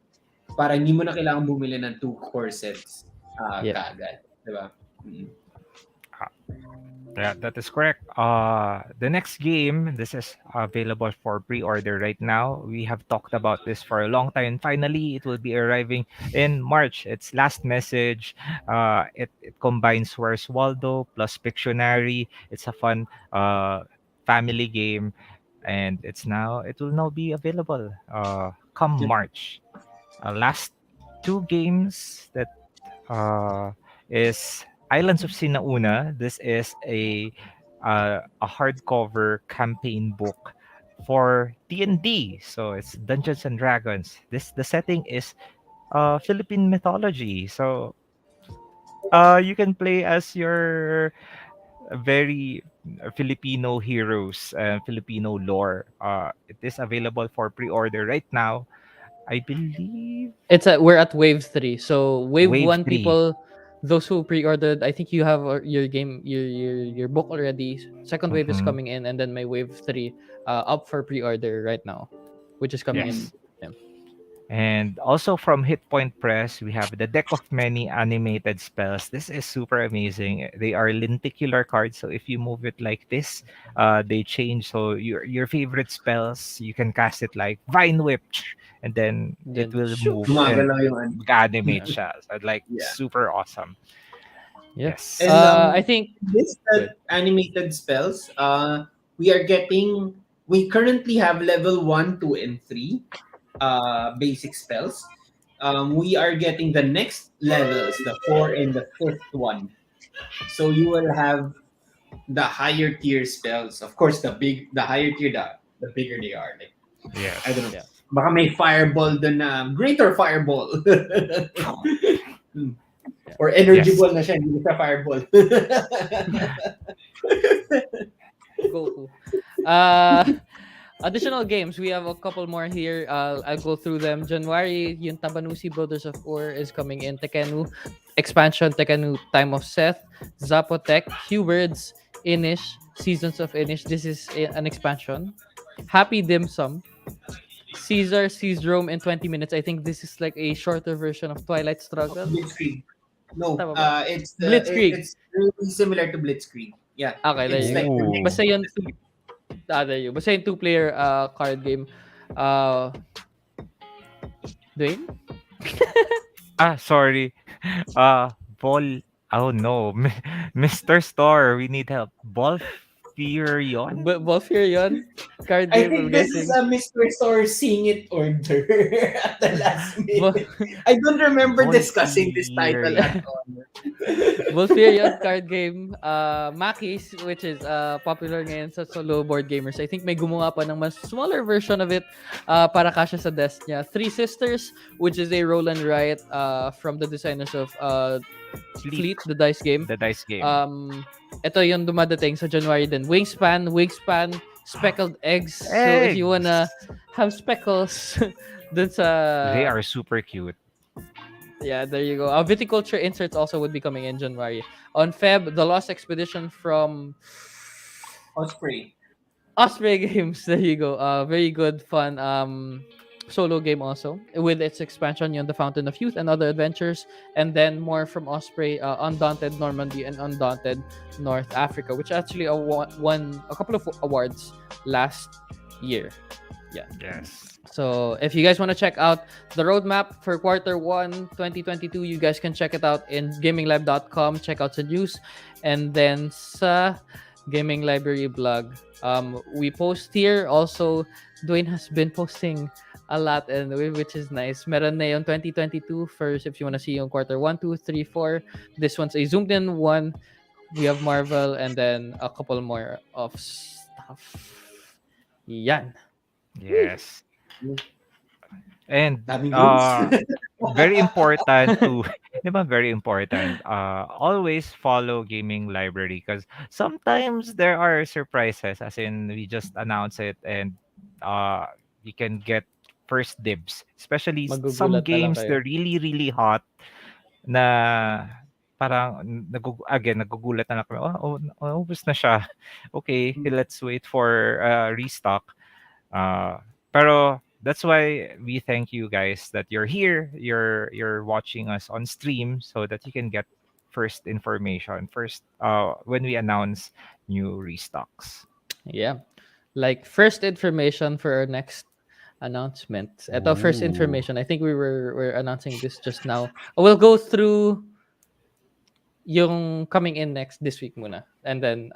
Para hindi mo na kailangan bumili ng 2 core sets Yeah. kaagad. Diba? Mm. Yeah, that is correct. The next game, this is available for pre-order right now. We have talked about this for a long time. Finally, it will be arriving in March. It's Last Message. It combines Where's Waldo plus Pictionary. It's a fun family game, and it will now be available come Yep. March. Last two games that is Islands of Sinauna. This is a hardcover campaign book for D&D. So it's Dungeons and Dragons. The setting is Philippine mythology. So you can play as your very Filipino heroes, Filipino lore. It is available for pre-order right now. I believe We're at wave 3. So wave Wave 1 3. people, those who pre-ordered, I think you have your game, your book already. Second wave is Mhm. coming in, and then my wave 3 up for pre-order right now, which is coming in. Yes. And also from Hit Point Press, we have the Deck of Many animated spells. This is super amazing. They are lenticular cards, so if you move it like this, they change. So your favorite spells, you can cast it like Vine Whip, and then it Then will shoot. move and Gumagalaw yung ano. animate siya. So like Yeah. super awesome. Yeah. Yes. And I think this animated spells, we currently have level 1, 2, and 3 basic spells. We are getting the next levels, the 4 and the 5th one. So you will have the higher tier spells. Of course, the higher tier, the bigger they are. Like, Yes. I don't know. Yeah. Baka may fireball dun na, greater fireball. Or energy Yes. ball na siya, hindi siya fireball. Goku. Additional games. We have a couple more here. I'll go through them. January, yung Tabanusi Builders of Ur is coming in. Tekenu expansion, Tekenu Time of Seth, Zapotec, Hubirds, Inish, Seasons of Inish. This is an expansion. Happy Dim Sum. Caesar sees Rome in 20 minutes. I think this is like a shorter version of Twilight Struggle. Blitzkrieg. No, Tama ba? it's Blitzkrieg. it's really similar to Blitzkrieg. Yeah. Okay, there It's you like go. the next Basta yun, there you. Basta yung two-player card game. Duane? Sorry. Ball. Oh no, Mr. Store, we need help. Ball Furion? Bolfier yun? Card I game, I'm think this is guessing. a Mr. Store sing it order at the last Bo- minute. I don't remember Ball discussing this title at Furion. all. Bolferion card game, Makis, which is popular ngayon sa solo board gamers. I think may gumawa pa ng mas smaller version of it para kasya sa desk niya. Three Sisters, which is a roll and write from the designers of Fleet. Fleet, the dice game. The dice game. Ito yung dumadating sa January din. Wingspan, speckled eggs. So if you wanna Eggs. have speckles dun sa... They are super cute. Yeah, there you go. Viticulture inserts also would be coming in January. On Feb, the Lost Expedition from Osprey. Osprey Games. There you go. Very good, fun solo game also with its expansion, The Fountain of Youth and other adventures, and then more from Osprey, Undaunted Normandy and Undaunted North Africa, which actually won a couple of awards last year. Yeah. Yes. So if you guys want to check out the roadmap for Q1 2022, you guys can check it out in gaminglive.com. Check out the news. And then sa Gaming Library blog, we post here. Also, Duane has been posting a lot, and which is nice. Meron na yung 2022 first if you want to see yung Q1, 2, 3, 4. This one's a zoomed in one. We have Marvel and then a couple more of stuff. Yan. Yes. And Daming groups. very important to di ba, very important, always follow Gaming Library because sometimes there are surprises, as in we just announce it and uh you can get first dibs, especially some Magugulat na lang games kayo. they're really hot na parang nagugulat na lang kami, ubos na siya. Okay, let's wait for restock. Pero that's why we thank you guys that you're here, you're watching us on stream so that you can get first information first when we announce new restocks. Yeah. Like first information for our next announcement. Ito first Ooh. information. I think we're announcing this just now. We'll go through yung coming in next this week muna. And then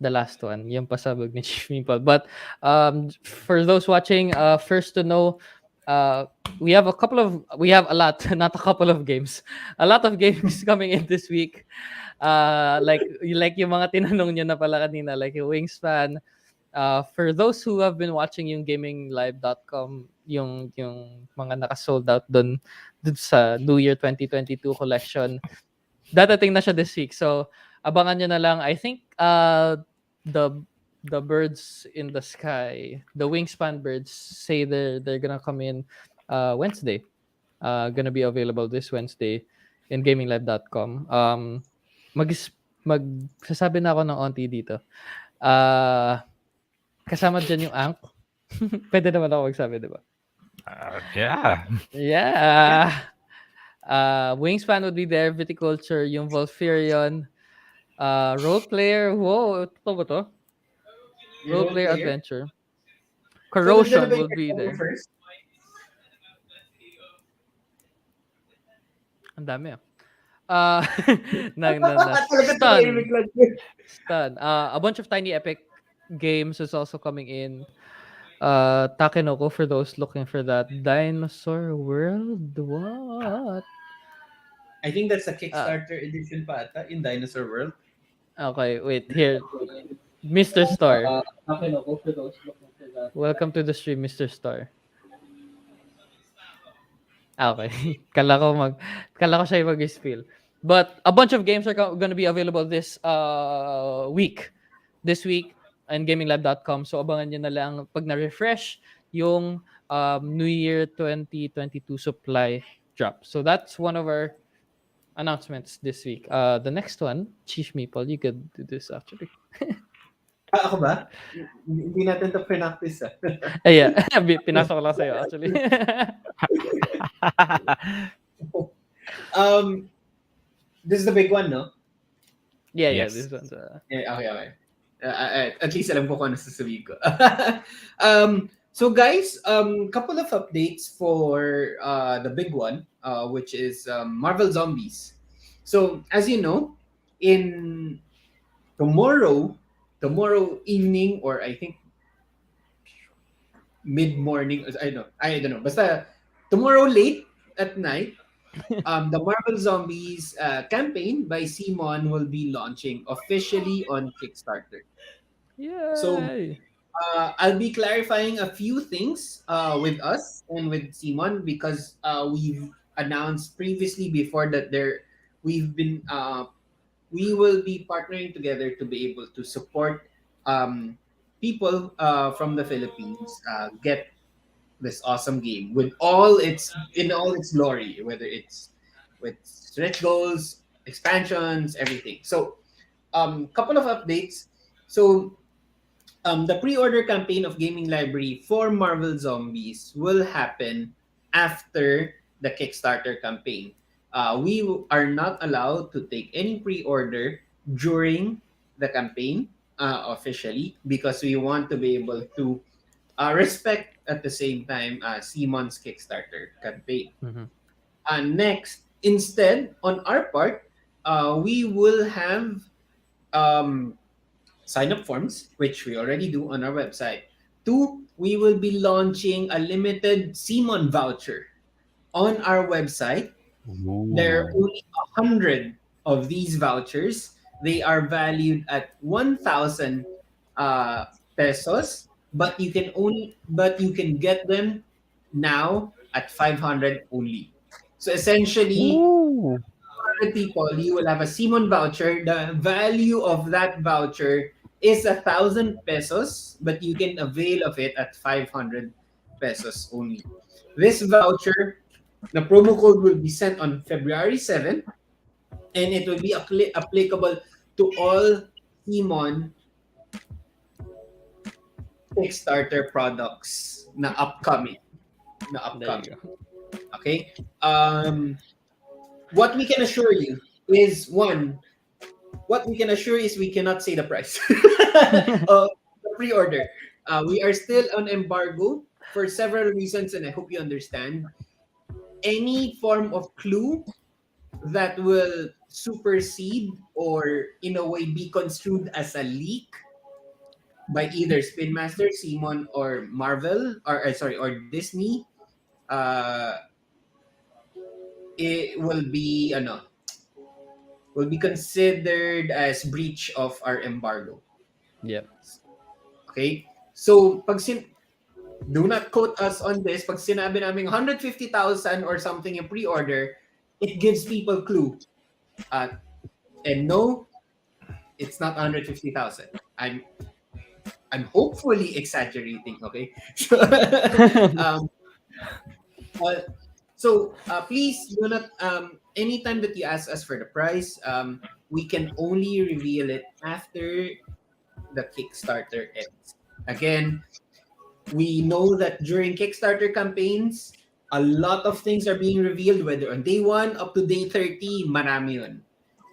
the last one, yung pasabog ni Chief Meeple. But for those watching, first to know, we have a lot, not a couple of games. A lot of games coming in this week. Like yung mga tinanong nyo na pala kanina, like yung Wingspan. For those who have been watching yung gaminglive.com, yung mga naka-sold out dun sa New Year 2022 collection, dadating na siya this week. So, abangan nyo na lang. I think the birds in the sky, the Wingspan birds, say they're gonna come in Wednesday. Gonna be available this Wednesday in gaminglive.com. Magsasabi na ako ng onti dito. Kasama dyan yung Ankh. Pwede naman ako magsabi, di ba? Yeah. Yeah. Wingspan would be there. Viticulture, yung Volferion. Role player. Whoa, ito ba to? Role player adventure. Corrosion will be there. First? Ang dami ah. Stun. A bunch of tiny epic games is also coming in. Takenoko for those looking for that. Dinosaur World? What? I think that's a Kickstarter edition pa ata in Dinosaur World. Okay, wait. Here. Mr. Star. Takenoko for those looking for that. Welcome to the stream, Mr. Star. Okay. Kala ko siya yung mag-spill. But a bunch of games are going to be available this week. This week on gaminglab.com. So abangan nyo na lang pag na-refresh yung New Year 2022 supply drop. So that's one of our announcements this week. The next one, Chief Meeple, you could do this actually. Ako ba? Hindi natin to practice ah. Yeah, pinasok ko lang sa'yo actually. This is the big one, no? Yeah, Yes. this one's Yeah, okay. At least alam ko kung ano sasabihin ko. So guys, couple of updates for the big one, which is Marvel Zombies. So as you know, in tomorrow, tomorrow evening, or I think mid morning, I don't know. Basta tomorrow late at night, the Marvel Zombies campaign by Simon will be launching officially on Kickstarter. So Yay! I'll be clarifying a few things with us and with Simon because we've announced previously before that we've been we will be partnering together to be able to support people from the Philippines get this awesome game with all its in all its glory, whether it's with stretch goals, expansions, everything. So couple of updates. So the pre-order campaign of Gaming Library for Marvel Zombies will happen after the Kickstarter campaign. We are not allowed to take any pre-order during the campaign officially because we want to be able to respect at the same time Simon's Kickstarter campaign. Mm-hmm. Next, instead, on our part, we will have um, sign up forms, which we already do on our website. Two, we will be launching a limited Simon voucher on our website. There are Ooh. only 100 of these vouchers. They are valued at 1,000 uh, pesos, but you can get them now at 500 only. So essentially, Ooh. 100 people, you will have a Simon voucher. The value of that voucher is 1,000 pesos, but you can avail of it at 500 pesos only. This voucher, the promo code will be sent on February 7th, and it will be applicable to all Simon Kickstarter products na upcoming. Na There you upcoming. go. Okay? What we can assure you is one, what we can assure is we cannot say the price of the pre-order. We are still on embargo for several reasons, and I hope you understand. Any form of clue that will supersede or in a way be construed as a leak by either Spin Master, Simon, or Marvel, or Disney, uh, it will be considered as breach of our embargo. Yep. Okay? So, do not quote us on this. Pag sinabi namin 150,000 or something in pre-order, it gives people clue. And no, it's not 150,000. I'm hopefully exaggerating, okay? So, um, uh, please do not anytime that you ask us for the price, we can only reveal it after the Kickstarter ends. Again, we know that during Kickstarter campaigns, a lot of things are being revealed, whether on day 1 up to day 30, marami yun.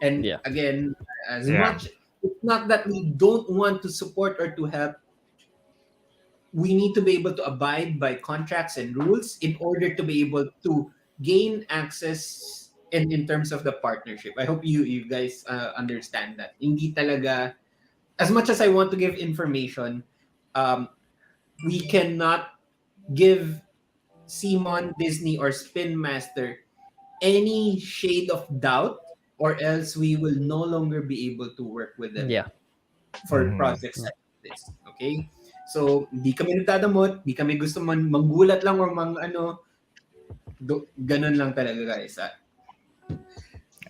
And Yeah. again, as Yeah. much, it's not that we don't want to support or to help. We need to be able to abide by contracts and rules in order to be able to gain access in terms of the partnership. I hope you guys understand that. Hindi talaga, as much as I want to give information, um, we cannot give Simon, Disney, or Spin Master any shade of doubt, or else we will no longer be able to work with them Yeah. for Mhm. projects like this. Okay? So, di kami nagdadamot, di kami gusto manggulat lang or ganun lang talaga guys.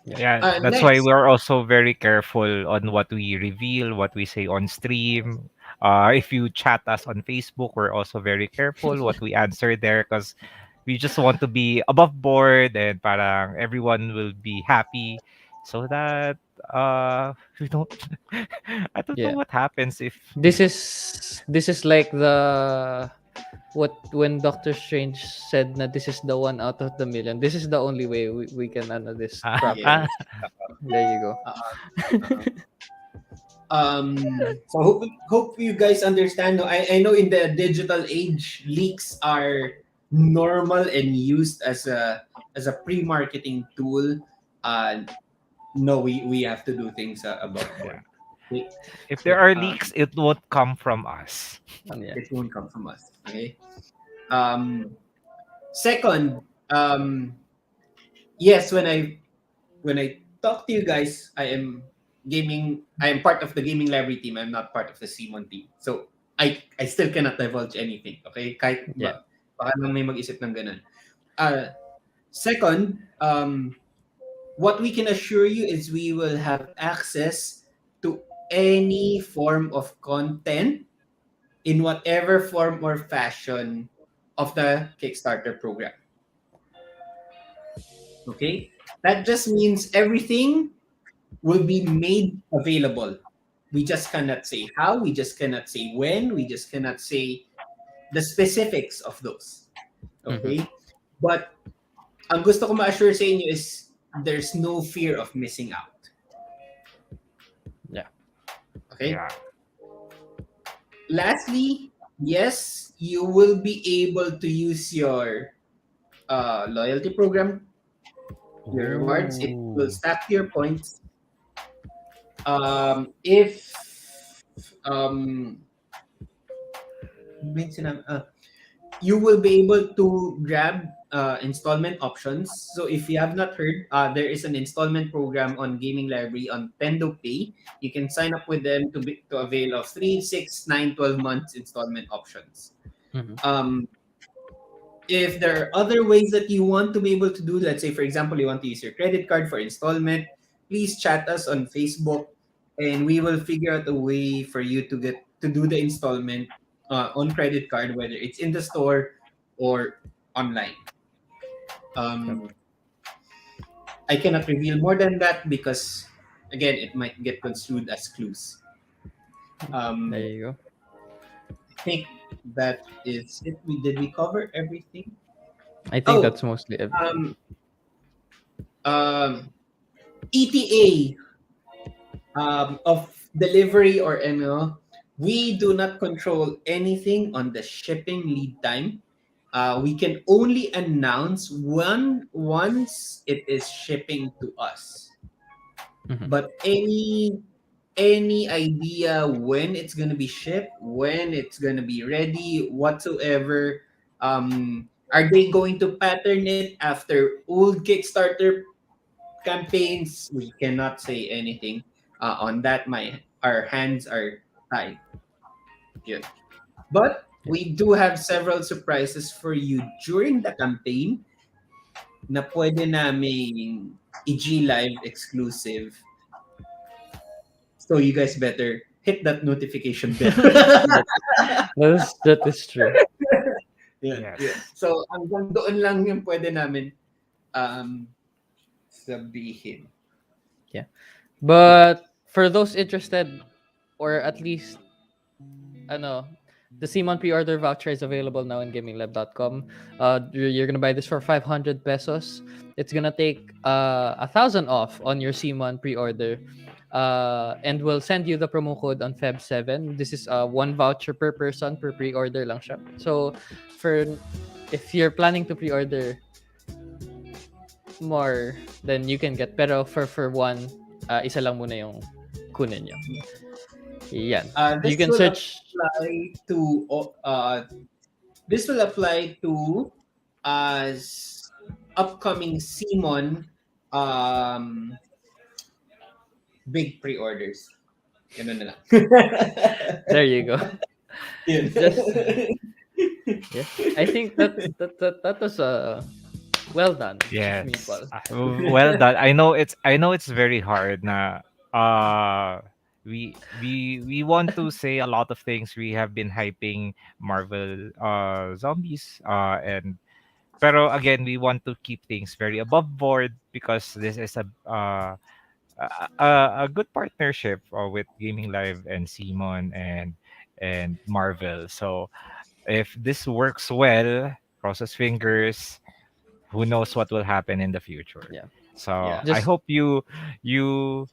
Yeah, that's why Next, we're also very careful on what we reveal, what we say on stream. If you chat us on Facebook, we're also very careful what we answer there because we just want to be above board and parang everyone will be happy so that we don't I don't know Yeah. what happens if This is like the what when Doctor Strange said that this is the one out of the million. This is the only way we can this ah, properly. yes. ah, There you go. Uh, uh, So hope you guys understand. No, I know in the digital age, leaks are normal and used as a pre-marketing tool. No, we have to do things above Yeah. board. Okay? If there are leaks, Um, it won't come from us. Yeah. it won't come from us. Okay. Um, Second, yes, when I talk to you guys, I am part of the gaming library team. I'm not part of the Simon team. So I still cannot divulge anything. Okay? Kahit Yeah. baka lang may mag-isip ng ganun. Second, what we can assure you is we will have access to any form of content in whatever form or fashion of the Kickstarter program. Okay? That just means everything will be made available. We just cannot say how, we just cannot say when, we just cannot say the specifics of those. Mm-hmm. Okay? But ang gusto ko ma-assure sa inyo is there's no fear of missing out. Yeah. Okay? Yeah. Lastly, yes, you will be able to use your loyalty program, your rewards. It will Ooh. stack your points. If you will be able to grab installment options. So if you have not heard, there is an installment program on Gaming Library on Tendo Pay. You can sign up with them to avail of 3, 6, 9, 12 months installment options. Mm-hmm. Um, if there are other ways that you want to be able to do, let's say, for example, you want to use your credit card for installment, please chat us on Facebook and we will figure out a way for you to get to do the installment on credit card, whether it's in the store or online. Yep. Um, I cannot reveal more than that because, again, it might get construed as clues. There Um, you go. I think that is it. Did we cover everything? I think Oh, that's mostly everything. um, um, ETA of delivery or ML, we do not control anything on the shipping lead time. We can only announce once it is shipping to us. Mm-hmm. But any idea when it's gonna be shipped, when it's gonna be ready, whatsoever. Are they going to pattern it after old Kickstarter campaigns? We cannot say anything on that. Our hands are tied. Yun. But Yeah. we do have several surprises for you during the campaign na pwede naming i-G-Live exclusive. So you guys better hit that notification bell. That is true. Yan, yan. Yes. So hanggang doon lang yung pwede namin um, sabihin. Yeah. But for those interested, or at least ano, the Simon pre-order voucher is available now in gaminglab.com. You're gonna buy this for 500 pesos. It's gonna take 1,000 off on your Simon pre-order. And we'll send you the promo code on Feb 7. This is one voucher per person per pre-order lang siya. So for if you're planning to pre-order more, then you can get, pero for one, isa lang muna yung kunin nyo. Yan. You This can will search. apply to this will apply to as upcoming Simon big pre-orders. Ganun na lang. There you go. Yun. Just yeah. I think that was well done, Chief Yes. Meeple. Well done. I know it's very hard na uh we want to say a lot of things. We have been hyping Marvel zombies and pero again we want to keep things very above board because this is a good partnership with Gaming Live and Simon and Marvel. So if this works well, cross his fingers, who knows what will happen in the future. Yeah. So Yeah. I Just hope you you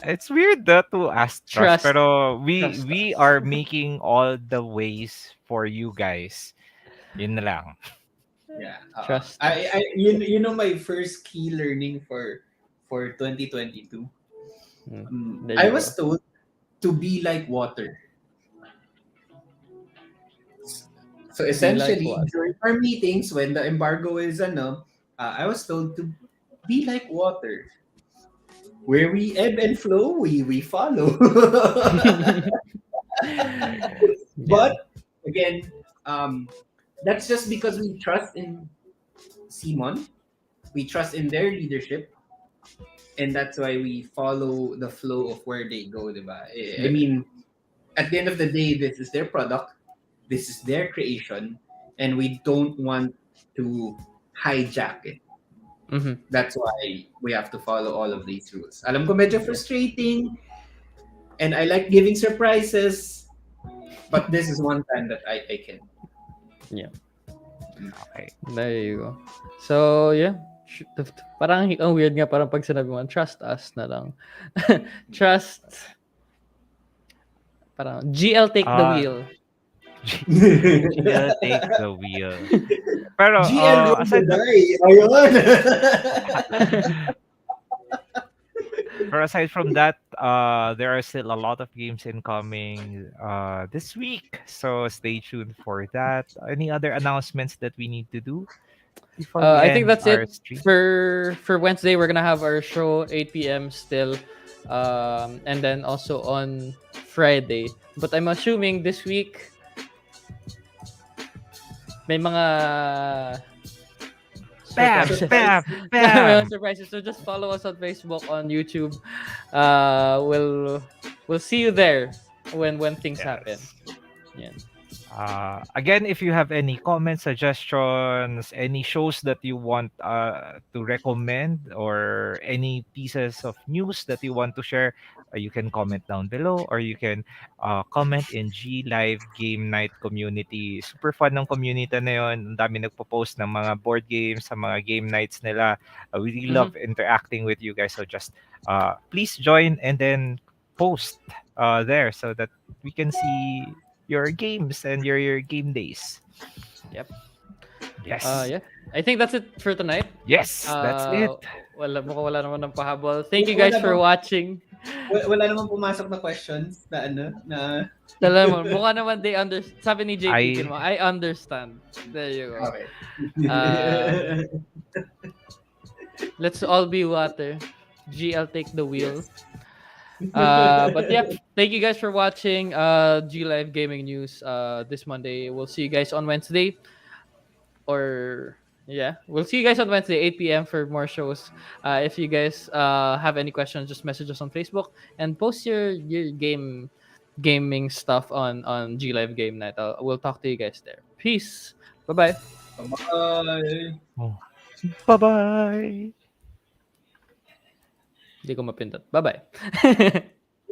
It's weird to ask trust, Trust. pero we Trust we us. are making all the ways for you guys. Yun na lang. Yeah. Trust us. You know my first key learning for 2022. There I you was go. told to be like water. So Be like essentially, what? during our meetings when the embargo is I was told to be like water. Where we ebb and flow, we follow. Yeah. But again, that's just because we trust in Simon. We trust in their leadership, and that's why we follow the flow of where they go, diba? I The- mean, at the end of the day, this is their product, this is their creation, and we don't want to hijack it. Mhm. That's why we have to follow all of these rules. Alam ko medyo Yeah. frustrating, and I like giving surprises, but this is one time that I can. Yeah. Okay. There you go. So, yeah. Parang ang weird nga parang pag sinabi mo, trust us na lang. Trust. Parang GL take the Uh, wheel. GL take the wheel. Pero GL roll the aside from die. Ayun. But aside from that, there are still a lot of games incoming this week. So stay tuned for that. Any other announcements that we need to do before we I think end that's our it stream? for Wednesday. We're gonna have our show 8 p.m. still, and then also on Friday. But I'm assuming this week may mga Bam, surprises. bam, May mga bam. surprises. So just follow us on Facebook, on YouTube. We'll see you there when things happen. Yes. Yeah. Again, if you have any comments, suggestions, any shows that you want to recommend, or any pieces of news that you want to share, you can comment down below, or you can comment in GLive Game Night community. Super fun ng community na yun. Ang dami nagpo-post ng mga board games sa mga game nights nila. We really Mm-hmm. love interacting with you guys. So just please join and then post there so that we can see your games and your game days. Yep. Yes. Yeah. I think that's it for tonight. Yes, that's it. Wala naman ng pahabol. Thank you guys Wala for bang watching. wala namang pumasok na questions na na Alam mo, mukha naman sabi ni JP I Kinmo, I understand. There you go. Okay. Uh, let's all be water. GL take the wheel. Yes. But yeah, thank you guys for watching GLive Gaming News this Monday. We'll see you guys on Wednesday. Or yeah, we'll see you guys on Wednesday 8 p.m. for more shows. If you guys have any questions, just message us on Facebook and post your gaming stuff on GLive Game Night. We'll talk to you guys there. Peace. Bye bye. Bye. oh. Bye-bye. Hindi ko mapindot. Bye bye.